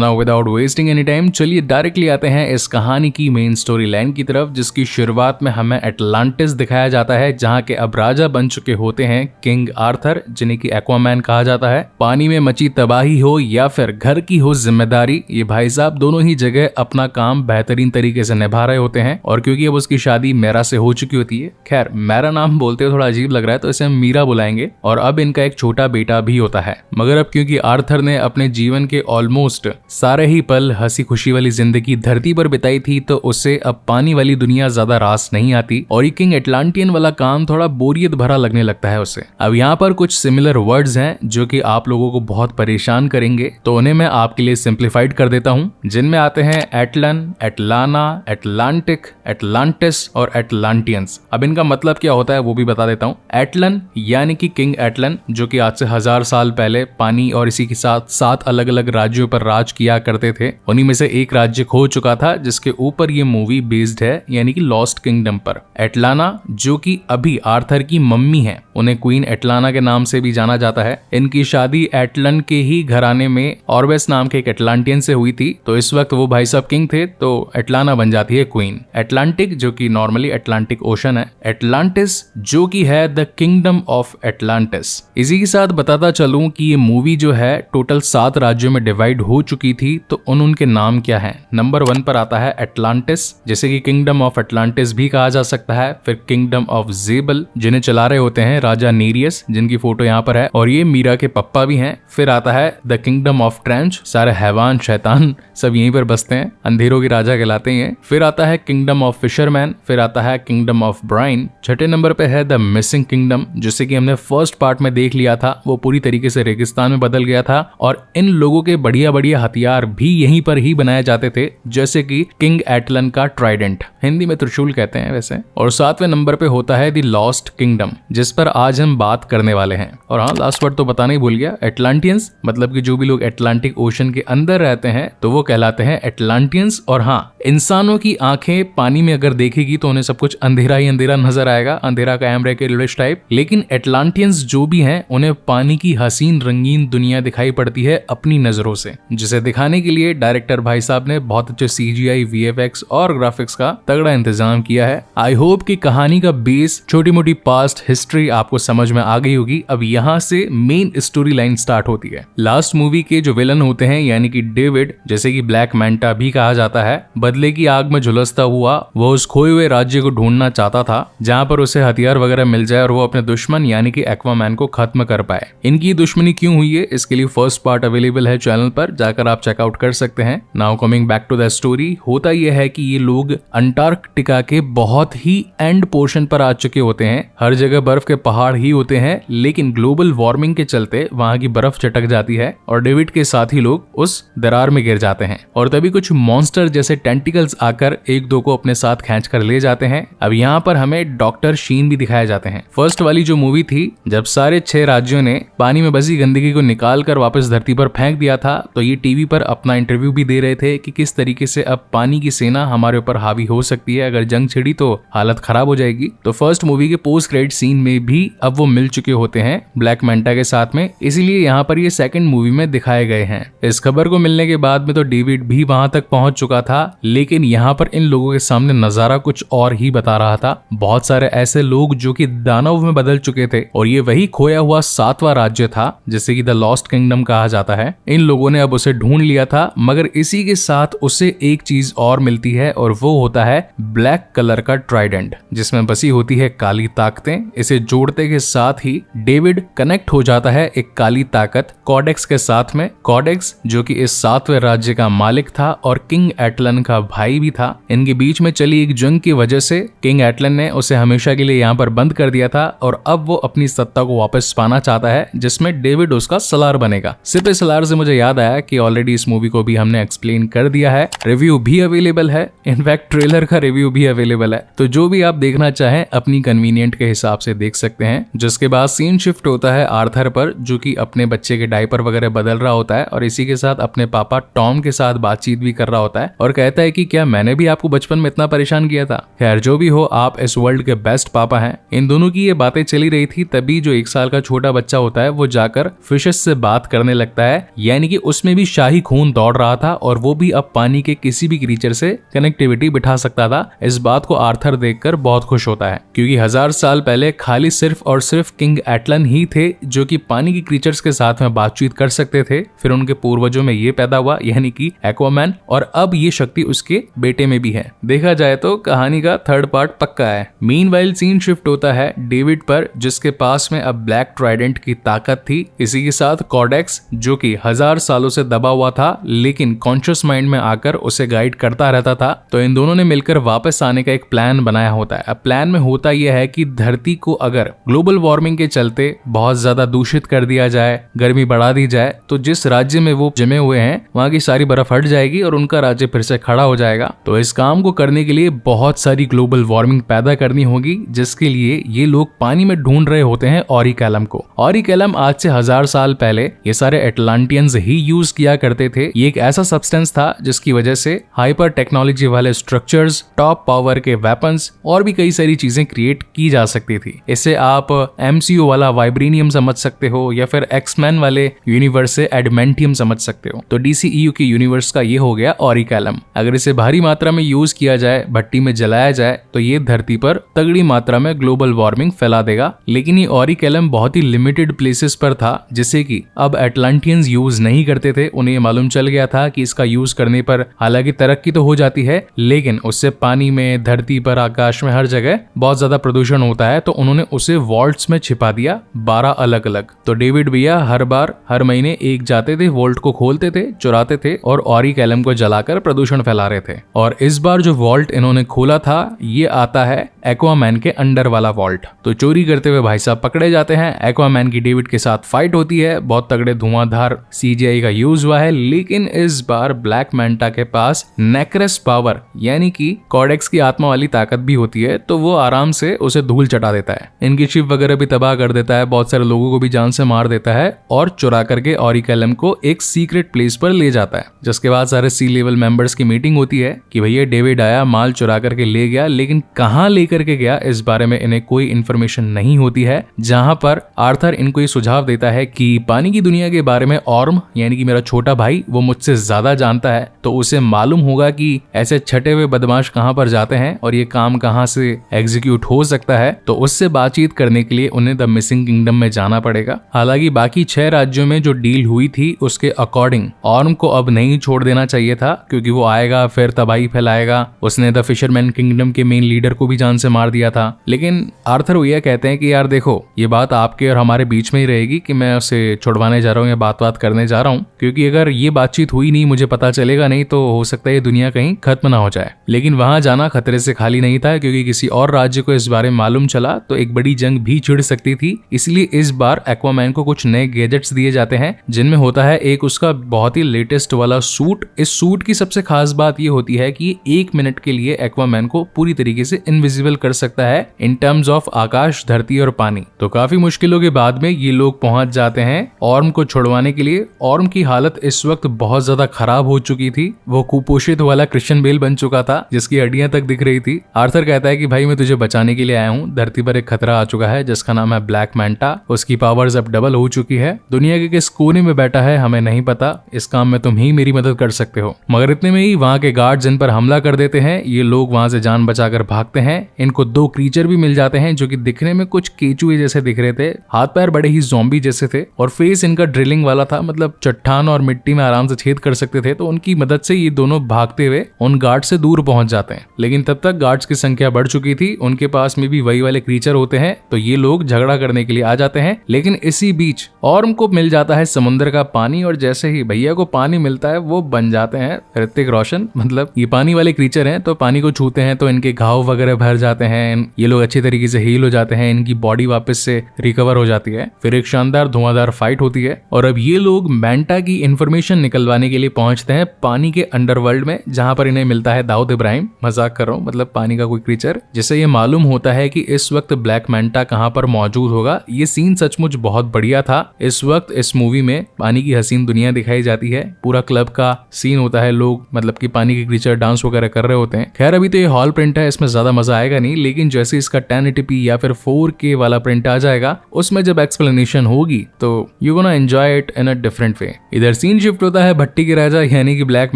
Now without wasting any time चलिए directly आते हैं इस कहानी की मेन स्टोरी लाइन की तरफ, जिसकी शुरुआत में हमें एटलांटिस दिखाया जाता है, जहां के अब राजा बन चुके होते हैं किंग आर्थर, जिन्हें की एक्वामैन कहा जाता है। पानी में मची तबाही हो या फिर घर की हो जिम्मेदारी, ये भाई साहब दोनों ही जगह अपना काम बेहतरीन तरीके से निभा रहे होते हैं। और क्योंकि अब उसकी शादी मेरा से हो चुकी होती है, खैर मेरा नाम बोलते हुए थोड़ा अजीब लग रहा है तो इसे हम मीरा बुलाएंगे, और अब इनका एक छोटा बेटा भी होता है। मगर अब क्योंकि आर्थर ने अपने जीवन के ऑलमोस्ट सारे ही पल हंसी खुशी वाली जिंदगी धरती पर बिताई थी, तो उसे अब पानी वाली दुनिया ज्यादा रास नहीं आती और ये किंग एटलांटियन वाला काम थोड़ा बोरियत भरा लगने लगता है उसे। अब यहाँ पर कुछ सिमिलर वर्ड्स हैं जो कि आप लोगों को बहुत परेशान करेंगे, तो उन्हें मैं आपके लिए सिंप्लीफाइड कर देता हूँ, जिनमें आते हैं एटलन, एटलाना, एटलांटिक, एटलांटिस और एटलांटियंस। अब इनका मतलब क्या होता है वो भी बता देता हूँ। एटलन यानी कि किंग एटलन, जो कि आज से 1000 साल पहले पानी और इसी के साथ 7 अलग अलग राज्यों पर राज किया करते थे। उन्हीं में से एक राज्य खो चुका था जिसके ऊपर ये मूवी बेस्ड है, यानी कि लॉस्ट किंगडम पर। एटलाना जो कि अभी आर्थर की मम्मी है, उन्हें क्वीन एटलाना के नाम से भी जाना जाता है। इनकी शादी एटलन के ही घराने में ऑर्वेस नाम के एक एटलांटियन से हुई थी, तो इस वक्त वो भाई साहब किंग थे, तो एटलाना बन जाती है क्वीन। एटलांटिक जो कि नॉर्मली एटलांटिक ओशन है। एटलांटिस जो कि है द किंगडम ऑफ एटलांटिस। इसी के साथ बताता चलूं कि ये मूवी जो है टोटल 7 राज्यों में डिवाइड हो चुकी थी, तो उनके नाम क्या हैं। नंबर 1 पर आता है एटलांटिस, जैसे कि किंगडम ऑफ एटलांटिस भी कहा जा सकता है। फिर किंगडम ऑफ जेबल, जिन्हें चला रहे होते हैं राजा नेरियस, जिनकी फोटो यहाँ पर है, और ये मीरा के पप्पा भी हैं। फिर आता है द किंगडम ऑफ ट्रेंच, सारे हैवान शैतान सब यहीं पर बसते हैं, अंधेरों के राजा कहलाते हैं। फिर आता है किंगडम ऑफ फिशरमैन, फिर आता है किंगडम ऑफ ब्राइन। छठे नंबर पे है द मिसिंग किंगडम, जिसे कि हमने फर्स्ट पार्ट में देख लिया था, वो पूरी तरीके से रेगिस्तान में बदल गया था और इन लोगों के बढ़िया बढ़िया हथियार भी यहीं पर ही बनाए जाते थे, जैसे कि किंग एटलन का ट्राइडेंट, हिंदी में त्रिशूल कहते हैं वैसे। और 7वें नंबर पे होता है द लॉस्ट किंगडम, जिस पर आज हम बात करने वाले हैं। और हाँ, लास्ट वर्ड तो बताना ही भूल गया, एटलांटियंस, मतलब कि जो भी लोग एटलांटिक ओशन के अंदर रहते हैं तो वो कहलाते हैं एटलांटियंस। और हाँ, इंसानों की आंखें पानी में अगर देखेगी तो उन्हें सब कुछ अंधेरा ही अंधेरा नजर आएगा, अंधेरा कायम रह के रिलिश टाइप। लेकिन एटलांटियंस जो भी हैं उन्हें पानी की हसीन रंगीन दुनिया दिखाई पड़ती है अपनी नजरों से, जिसे दिखाने के लिए डायरेक्टर भाई साहब ने बहुत अच्छे CGI, VFX और ग्राफिक्स का तगड़ा इंतजाम किया है। आई होप कि कहानी का बेस, छोटी मोटी पास्ट हिस्ट्री आपको समझ में आ गई होगी। अब यहाँ से मेन स्टोरी लाइन स्टार्ट होती है। लास्ट मूवी के जो विलन होते हैं यानी कि डेविड, जैसे कि ब्लैक मैंटा भी कहा जाता है, बदले की आग में झुलसता हुआ वो उस खोए हुए राज्य को ढूंढना चाहता था जहाँ पर उसे हथियार वगैरह मिल जाए और वो अपने दुश्मन यानी कि एक्वामैन को खत्म कर पाए। इनकी दुश्मनी क्यों हुई है, इसके लिए फर्स्ट पार्ट अवेलेबल है चैनल पर, जाकर आप चेकआउट कर सकते हैं। Now coming back to the story, होता यह है कि ये लोग अंटार्कटिका के बहुत ही एंड पोर्शन पर आ चुके होते हैं। हर जगह बर्फ के पहाड़ ही होते हैं, लेकिन ग्लोबल वार्मिंग के चलते वहां की बर्फ चटक जाती है और डेविड के साथ ही लोग उस दरार में गिर जाते हैं। और तभी कुछ मॉन्स्टर जैसे टेंटिकल्स आकर एक दो को अपने साथ खींच कर ले जाते हैं। अब यहाँ पर हमें डॉक्टर शीन भी दिखाए जाते हैं। फर्स्ट वाली जो मूवी थी, जब सारे 6 राज्यों ने पानी में बसी गंदगी को निकाल कर वापस धरती पर फेंक दिया था, तो ये टीवी पर अपना इंटरव्यू भी दे रहे थे कि किस तरीके से अब पानी की सेना हमारे ऊपर हावी हो सकती है, अगर जंग छिड़ी तो हालत खराब हो जाएगी। तो फर्स्ट मूवी के पोस्ट क्रेडिट सीन में भी अब वो मिल चुके होते हैं ब्लैक मैंटा के साथ में, इसीलिए यहाँ पर ये सेकंड मूवी में दिखाए गए हैं। इस खबर को मिलने के बाद में तो डेविड भी वहां तक पहुंच चुका था, लेकिन यहाँ पर इन लोगों के सामने नजारा कुछ और ही बता रहा था। बहुत सारे ऐसे लोग जो कि दानव में बदल चुके थे और ये वही खोया हुआ 7वां राज्य था जिसे कि द लॉस्ट किंगडम कहा जाता है। इन लोगों ने अब उसे ढूंढ लिया था, मगर इसी के साथ उसे एक चीज और मिलती है और वो होता है ब्लैक कलर का ट्राइडेंट, जिसमें बसी होती है काली ताकतें। इसे जोड़ते के साथ ही डेविड कनेक्ट हो जाता है एक काली ताकत कॉडेक्स के साथ में। कॉडेक्स जो कि इस 7वें राज्य का मालिक था और किंग एटलन का भाई भी था। इनके बीच में चली एक जंग की वजह से किंग एटलन ने उसे हमेशा के लिए यहाँ पर बंद कर दिया था और अब वो अपनी सत्ता को वापस पाना चाहता है, जिसमें डेविड उसका सलार बनेगा। सिर्फ इस सलार से मुझे याद आया कि ऑलरेडी इस मूवी को भी हमने एक्सप्लेन कर दिया है, रिव्यू भी अवेलेबल है, इनफैक्ट ट्रेलर का रिव्यू भी अवेलेबल है। तो जो भी आप देखना चाहें अपनी कन्वीनियंट के हिसाब से देख सकते सकते हैं। जिसके बाद सीन शिफ्ट होता है आर्थर पर, जो कि अपने बच्चे के डायपर वगैरह बदल रहा होता है और इसी के साथ अपने पापा टॉम के साथ बातचीत भी कर रहा होता है और कहता है कि क्या मैंने भी आपको बचपन में इतना परेशान किया था। खैर जो भी हो, आप इस वर्ल्ड के बेस्ट पापा हैं। इन दोनों की ये बातें चली रही थी, तभी जो 1 साल का छोटा बच्चा होता है वो जाकर फिशेस से बात करने लगता है, यानी कि उसमें भी शाही खून दौड़ रहा था और वो भी अब पानी के किसी भी क्रीचर से कनेक्टिविटी बिठा सकता था। इस बात को आर्थर देखकर बहुत खुश होता है, क्योंकि 1000 साल पहले खाली सिर्फ और सिर्फ किंग एटलन ही थे जो कि पानी की क्रीचर्स के साथ में बातचीत कर सकते थे। फिर उनके पूर्वजों में ये पैदा हुआ, यानी कि एक्वामैन, और अब ये शक्ति उसके बेटे में भी है। देखा जाए तो कहानी का 3rd पार्ट पक्का है। मीनवाइल सीन शिफ्ट होता है डेविड पर, जिसके पास में अब ब्लैक ट्राइडेंट की ताकत थी। इसी के साथ कॉडेक्स, जो कि 1000 सालों से दबा हुआ था लेकिन कॉन्शियस माइंड में आकर उसे गाइड करता रहता था। तो इन दोनों ने मिलकर वापस आने का एक प्लान बनाया होता है। अब प्लान में होता यह है कि धरती को अगर ग्लोबल वार्मिंग के चलते बहुत ज्यादा दूषित कर दिया जाए, गर्मी बढ़ा दी जाए, तो जिस राज्य में वो जमे हुए हैं वहां की सारी बर्फ हट जाएगी और उनका राज्य फिर से खड़ा हो जाएगा। तो इस काम को करने के लिए बहुत सारी ग्लोबल वार्मिंग पैदा करनी होगी, जिसके लिए ये लोग पानी में ढूंढ रहे होते हैं ऑरिकैलम को। ऑरिकैलम आज से 1000 साल पहले ये सारे एटलांटियंस ही यूज किया करते थे। ये एक ऐसा सब्सटेंस था जिसकी वजह से हाइपर टेक्नोलॉजी वाले स्ट्रक्चर्स, टॉप पावर के वेपन्स और भी कई सारी चीजें क्रिएट की जा सकती थी। इसे आप MCU वाला वाइब्रेनियम समझ सकते हो या फिर एक्समैन वाले यूनिवर्स से एडमेंटियम समझ सकते हो। तो DCEU के यूनिवर्स का ये हो गया ऑरिकैलम। अगर इसे भारी मात्रा में यूज किया जाए, भट्टी में जलाया जाए, तो ये धरती पर तगड़ी मात्रा में ग्लोबल वार्मिंग फैला देगा। लेकिन ये ऑरिकैलम बहुत ही लिमिटेड प्लेसेस पर था, जिसे कि अब एटलांटियंस यूज नहीं करते थे। उन्हें मालूम चल गया था कि इसका यूज करने पर हालांकि तरक्की तो हो जाती है, लेकिन उससे पानी में, धरती पर, आकाश में हर जगह बहुत ज्यादा प्रदूषण होता है। तो उन्होंने उसे वॉल्ट्स में छिपा दिया, 12 अलग अलग। तो डेविड भैया हर महीने एक जाते थे, वॉल्ट को खोलते थे, चुराते थे और ऑरिकैलम को जलाकर प्रदूषण फैला रहे थे। और इस बार जो वॉल्ट इन्होंने खोला था, ये आता है एक्वामैन के अंडर वाला वॉल्ट। तो चोरी करते हुए भाई साहब पकड़े जाते हैं। एक्वामैन की डेविड के साथ फाइट होती है, बहुत तगड़े धुआंधार CGI का यूज हुआ है। लेकिन इस बार ब्लैक मैंटा के पास नेक्रेस पावर, यानी कि कॉडेक्स की आत्मा वाली ताकत भी होती है, तो वो आराम से उसे धूल चटा देता है। इनकी शिप वगैरह भी तबाह कर देता है, बहुत सारे लोगों को भी जान से मार देता है और चुरा करके ऑरिकैलम को एक सीक्रेट प्लेस पर ले जाता है। जिसके बाद सारे सी लेवल मेंबर्स की मीटिंग होती है कि भैया डेविड आया, माल चुरा करके ले गया, लेकिन कहां लेकर के गया इस बारे में इन्हें कोई इन्फॉर्मेशन नहीं होती है। जहां पर आर्थर इनको ये सुझाव देता है कि पानी की दुनिया के बारे में ऑर्म, यानी कि मेरा छोटा भाई, वो मुझसे ज्यादा जानता है, तो उसे मालूम होगा कि ऐसे छटे हुए बदमाश कहां पर जाते हैं और ये काम कहां से एग्जीक्यूट हो सकता है। तो उससे बातचीत करने के लिए उन्हें द मिसिंग किंगडम में जाना पड़ेगा। हालांकि बाकी 6 राज्यों में जो डील हुई थी उसके अकॉर्डिंग ऑर्म को अब नहीं छोड़ देना चाहिए था, क्योंकि वो आएगा फिर तबाही फैलाएगा। उसने द फिशरमैन किंगडम के मेन लीडर को भी जान से मार दिया था। लेकिन आर्थर भैया कहते हैं कि यार देखो, ये बात आपके और हमारे बीच में ही रहेगी कि मैं उसे छुड़वाने जा रहा हूँ या बात करने जा रहा हूँ, क्योंकि अगर ये बातचीत हुई नहीं, मुझे पता चलेगा नहीं, तो हो सकता है ये दुनिया कहीं खत्म ना हो जाए। लेकिन वहां जाना खतरे से खाली नहीं था, क्योंकि किसी और राज्य को इस बारे में मालूम चला तो एक बड़ी जंग भी छिड़ सकती थी। इसलिए इस बार एक्वामैन को कुछ नए गैजेट्स दिए जाते हैं, जिनमें होता है एक उसका बहुत ही लेटेस्ट वाला सूट। इस सूट की सबसे खास बात ये होती है कि 1 मिनट के लिए एक्वामैन को पूरी तरीके से इनविजिबल कर सकता है इन टर्म्स ऑफ आकाश, धरती और पानी। तो काफी मुश्किलों के बाद में ये लोग पहुंच जाते हैं ऑर्म को छुड़वाने के लिए। ऑर्म की हालत इस वक्त बहुत ज्यादा खराब हो चुकी थी। वो कुपोषित वाला क्रिश्चियन बेल बन चुका था, जिसकी हड्डियां तक दिख रही थी। आर्थर कहता है कि भाई मैं तुझे बचाने के लिए आया हूँ। धरती पर एक खतरा आ चुका है जिसका नाम है ब्लैक मैंटा। उसकी पावर्स अब डबल हो चुकी है। दुनिया के किस कोने में बैठा है हमें नहीं पता। इस काम में तुम ही मेरी मदद कर सकते हो। मगर इतने में ही वहाँ के गार्ड्स इन पर हमला कर देते हैं। ये लोग वहाँ से जान बचाकर भागते हैं। इनको 2 क्रीचर भी मिल जाते हैं जो कि दिखने में कुछ केचुए जैसे दिख रहे थे। हाथ पैर बड़े ही ज़ॉम्बी जैसे थे और फेस इनका ड्रिलिंग वाला था, मतलब चट्टान और मिट्टी में आराम से छेद कर सकते थे। तो उनकी मदद से ये दोनों भागते हुए उन गार्ड से दूर पहुंच जाते हैं। लेकिन तब तक गार्ड्स की संख्या बढ़ चुकी थी। उनके पास में भी वही वाले क्रीचर होते हैं, तो ये लोग झगड़ा करने के लिए आ जाते हैं। लेकिन इसी बीच ऑर्म को मिल जाता है समुद्र का पानी, और जैसे ही भैया को पानी मिलता है वो बन जाते हैं ऋतिक रोशन। मतलब ये पानी वाले क्रीचर हैं, तो पानी को छूते हैं तो इनके घाव वगैरह भर जाते हैं। ये लोग अच्छे तरीके से हील हो जाते हैं, इनकी बॉडी वापस से रिकवर हो जाती है। फिर एक शानदार धुआंधार फाइट होती है और अब ये लोग मैंटा की इंफॉर्मेशन निकलवाने के लिए पहुंचते हैं पानी के अंडरवर्ल्ड में, जहां पर इन्हें मिलता है दाऊद इब्राहिम। मजाक कर रहा हूं, मतलब पानी का कोई क्रीचर, जिससे ये मालूम होता है कि इस वक्त ब्लैक मैंटा कहाँ पर मौजूद होगा। ये सीन सचमुच बहुत बढ़िया था। इस वक्त इस मूवी में पानी की हसीन दुनिया दिखाई जाती है, पूरा क्लब का सीन होता है, लोग मतलब कि पानी के क्रीचर डांस वगैरह कर रहे होते हैं। खैर अभी तो ये हॉल प्रिंट है, इसमें ज्यादा मजा आएगा नहीं, लेकिन जैसे इसका 1080p या फिर 4K वाला प्रिंट आ जाएगा, उसमें जब एक्सप्लेनेशन होगी तो you gonna enjoy it in a different way. इधर सीन शिफ्ट होता है भट्टी के राजा यानी कि ब्लैक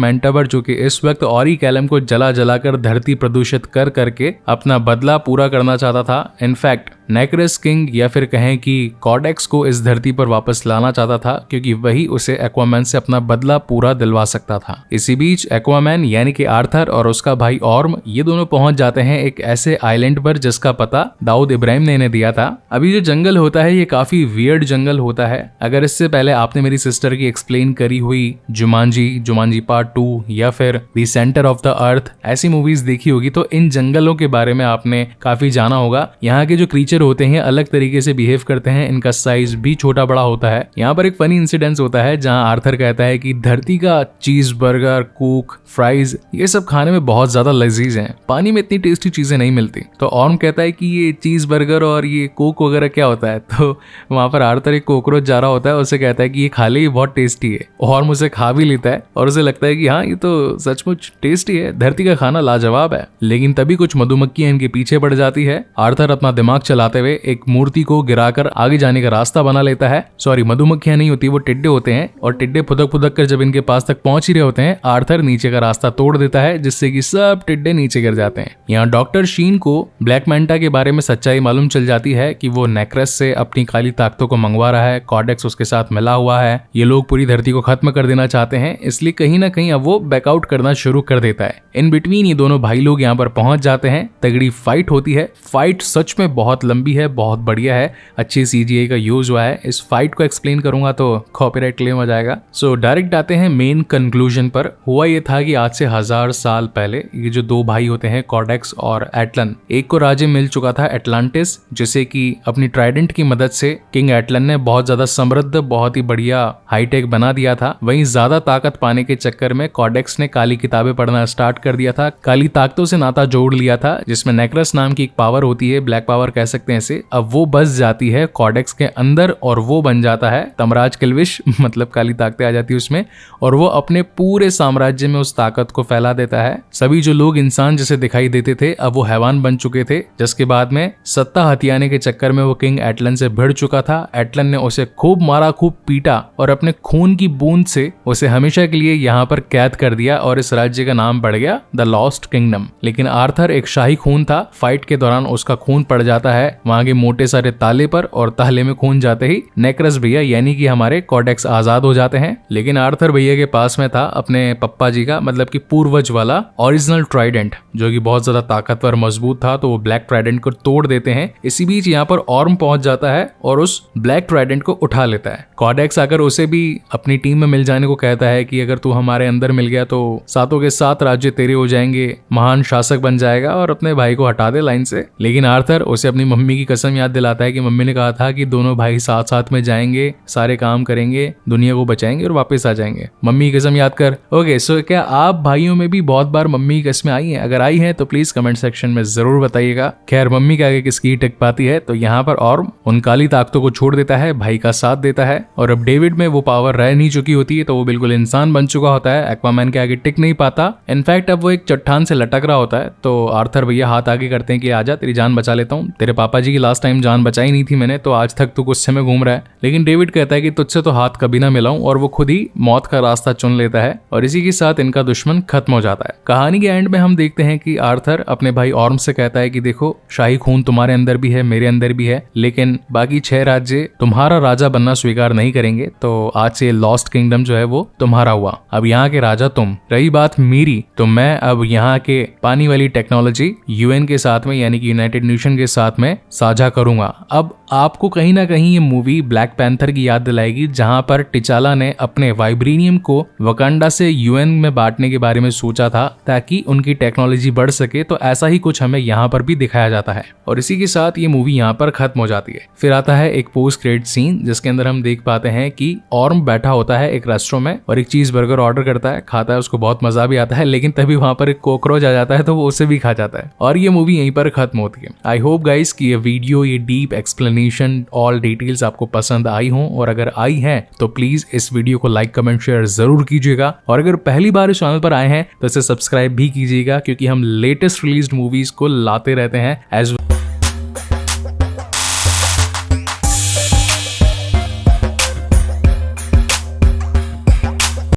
मैंटा पर, जो कि इस वक्त ऑरी कैलम को जला जलाकर धरती प्रदूषित कर करके अपना बदला पूरा करना चाहता था। इनफैक्ट नेक्रेस किंग या फिर कहें कि कॉडेक्स को इस धरती पर वापस लाना चाहता था, क्योंकि वही उसे एक्वामैन से अपना बदला पूरा दिलवा सकता था। इसी बीच एक्वामैन यानी कि आर्थर और उसका भाई ऑर्म ये दोनों पहुंच जाते हैं एक ऐसे आइलैंड पर जिसका पता दाऊद इब्राहिम ने इन्हें दिया था। अभी जो जंगल होता है ये काफी वियर्ड जंगल होता है। अगर इससे पहले आपने मेरी सिस्टर की एक्सप्लेन करी हुई जुमांजी पार्ट 2 या फिर the centre of the earth ऐसी मूवीज देखी होगी तो इन जंगलों के बारे में आपने काफी जाना होगा। यहाँ के जो क्रीचर होते हैं अलग तरीके से बिहेव करते हैं, इनका साइज भी छोटा बड़ा होता है। यहाँ पर एक फनी इंसिडेंस होता है जहाँ आर्थर कहता है कि धरती का चीज बर्गर, कोक, फ्राइज ये सब खाने में बहुत ज्यादा लजीज हैं, पानी में इतनी टेस्टी चीजें नहीं मिलती। तो ऑर्म कहता है कि ये चीज बर्गर और ये कोक वगैरह क्या होता है। तो वहां पर आर्थर एक कॉकरोच जा रहा होता है, उसे कहता है कि ये खा ले, ये बहुत टेस्टी है। ऑर्म उसे खा भी लेता है और उसे लगता है कि हाँ ये तो सचमुच टेस्टी है, धरती का खाना लाजवाब है। लेकिन तभी कुछ मधुमक्खियां इनके पीछे पड़ जाती है। आर्थर अपना दिमाग चलाते हुए एक मूर्ति को गिराकर आगे जाने का रास्ता बना लेता है। सॉरी, मधुमक्खियां नहीं होती, वो टिड्डे होते हैं, और टिड्डे फुदक फुदक कर जब इनके पास तक पहुंच ही रहे होते हैं, आर्थर नीचे का रास्ता तोड़ देता है जिससे कि सब टिड्डे नीचे गिर जाते हैं। यहाँ डॉक्टर शीन को ब्लैक मैंटा के बारे में सच्चाई मालूम चल जाती है कि वो नेक्रेस से अपनी काली ताकतों को मंगवा रहा है, कॉडेक्स उसके साथ मिला हुआ है, ये लोग पूरी धरती को खत्म कर देना चाहते हैं, इसलिए कहीं ना कहीं अब वो बैकआउट करना शुरू कर देता है। इन बिटवीन ये दोनों भाई लोग यहाँ पर पहुंच जाते हैं, तगड़ी फाइट होती है। फाइट सच में बहुत लंबी है, बहुत बढ़िया है, अच्छी CGI का यूज हुआ है। इस फाइट को एक्सप्लेन करूंगा तो कॉपीराइट क्लेम आ जाएगा। सो डायरेक्ट आते हैं मेन कंक्लूजन पर। हुआ ये था कि आज से 1000 साल पहले ये जो दो भाई होते हैं कॉडेक्स और एटलन, एक को राज्य मिल चुका था एटलांटिस, जिसे कि अपनी ट्राइडेंट की मदद से किंग एटलन ने बहुत ज्यादा समृद्ध, बहुत ही बढ़िया हाईटेक बना दिया था। वहीं ज्यादा ताकत पाने के चक्कर में कॉडेक्स ने काली किताबें पढ़ना स्टार्ट कर दिया था, काली ताकतों से नाता जोड़ लिया था, जिसमें नेक्रेस नाम की एक पावर होती है, ब्लैक पावर कह सकते हैं इसे। अब वो बस जाती है कॉडेक्स के अंदर और वो बन जाता है तमराज किल्विश, मतलब काली ताकतें आ जाती है उसमें, और वो अपने पूरे साम्राज्य में उस ताकत को फैला देता है। सभी जो लोग इंसान जैसे दिखाई देते थे अब वो हैवान बन चुके थे, जिसके बाद में सत्ता हथियाने के चक्कर में वो किंग एटलन से भिड़ चुका था। एटलन ने उसे खूब मारा, खूब पीटा और अपने खून की बूंद से उसे हमेशा के लिए यहाँ पर कैद कर दिया और इस राज्य का नाम पड़ गया द लॉस्ट किंगडम। लेकिन आर्थर एक शाही खून था, फाइट के दौरान उसका खून पड़ जाता है वहां के मोटे सारे ताले पर, और ताले में खून जाते ही नेक्रेस भैया यानी कि हमारे कॉडेक्स आजाद हो जाते हैं। लेकिन आर्थर भैया के पास में था अपने पप्पा जी का, मतलब कि पूर्वज वाला ओरिजिनल ट्राइडेंट, जो कि बहुत ज्यादा ताकतवर मजबूत था, तो वो ब्लैक ट्राइडेंट को तोड़ देते हैं। इसी बीच यहाँ पर ऑर्म पहुंच जाता है और उस ब्लैक ट्राइडेंट को उठा लेता है। कॉडेक्स आकर उसे भी अपनी टीम में मिल जाने को कहता है कि अगर तू हमारे अंदर मिल गया तो सातों के 7 राज्य तेरे हो जाएंगे, महान शासक बन जाएगा और अपने भाई को हटा दे लाइन से। लेकिन आर्थर उसे अपनी मम्मी की कसम याद दिलाता है कि मम्मी ने कहा था कि दोनों भाई साथ साथ में जाएंगे, सारे काम करेंगे, दुनिया को बचाएंगे और वापस आ जाएंगे। मम्मी की कसम याद कर। ओके, सो क्या आप भाइयों में भी बहुत बार मम्मी की कसमें आई हैं? अगर आई हैं तो प्लीज कमेंट सेक्शन में जरूर बताइएगा। खैर मम्मी के आगे किसकी टिक पाती है, तो यहाँ पर ऑर्म उन काली ताकतों को छोड़ देता है, भाई का साथ देता है, और अब डेविड में वो पावर रह नहीं चुकी होती है, तो वो बिल्कुल इंसान बन चुका होता है, एक्वामैन के आगे टिक नहीं पाता। इनफैक्ट अब वो एक चट्टान से लटक रहा होता है, तो आर्थर भैया हाथ आगे करते हैं कि आजा तेरी जान बचा लेता हूँ, तेरे पापा जी की लास्ट टाइम जान बचाई नहीं थी मैंने, तो आज तक तू गुस्से में घूम रहा है। लेकिन डेविड कहता है कि तुझसे तो हाथ कभी ना मिलाऊं, और वो खुद ही मौत का रास्ता चुन लेता है, और इसी के साथ इनका दुश्मन खत्म हो जाता है। कहानी के एंड में हम देखते हैं कि आर्थर अपने भाई ऑर्म से कहता है कि देखो, शाही खून तुम्हारे अंदर भी है, मेरे अंदर भी है, लेकिन बाकी 6 राज्य तुम्हारा राजा बनना स्वीकार नहीं करेंगे, तो आज से लॉस्ट किंगडम जो है वो तुम्हारा हुआ। अब यहाँ के राजा तुम। रही बात मेरी, तो मैं अब यहाँ के पानी वाली टेक्नोलॉजी UN के साथ में यानी कि यूनाइटेड नेशन के साथ में साझा करूंगा। अब आपको कहीं ना कहीं ये मूवी ब्लैक पैंथर की याद दिलाएगी, जहां पर टिचाला ने अपने वाइब्रेनियम को वकांडा से यूएन में बांटने के बारे में सोचा था ताकि उनकी टेक्नोलॉजी बढ़ सके। तो ऐसा ही कुछ हमें यहाँ पर भी दिखाया जाता है और इसी के साथ ये मूवी यहाँ पर खत्म हो जाती है। फिर आता है एक पोस्ट क्रेडिट सीन जिसके अंदर हम देख पाते हैं कि ऑर्म बैठा होता है एक रेस्टोरेंट में और एक चीज बर्गर ऑर्डर करता है, खाता है, उसको बहुत मजा भी आता है, लेकिन तभी वहां पर एक कॉकरोच आ जाता है तो वो उसे भी खा जाता है और ये मूवी यहीं पर खत्म होती है। आई होप गाइस कि ये वीडियो, ये डीप एक्सप्लेनेशन, ऑल डिटेल्स आपको पसंद आई हो और अगर आई है तो प्लीज इस वीडियो को लाइक, कमेंट, शेयर जरूर कीजिएगा और अगर पहली बार इस चैनल पर आए हैं तो इसे सब्सक्राइब भी कीजिएगा क्योंकि हम लेटेस्ट रिलीज्ड मूवीज को लाते रहते हैं एज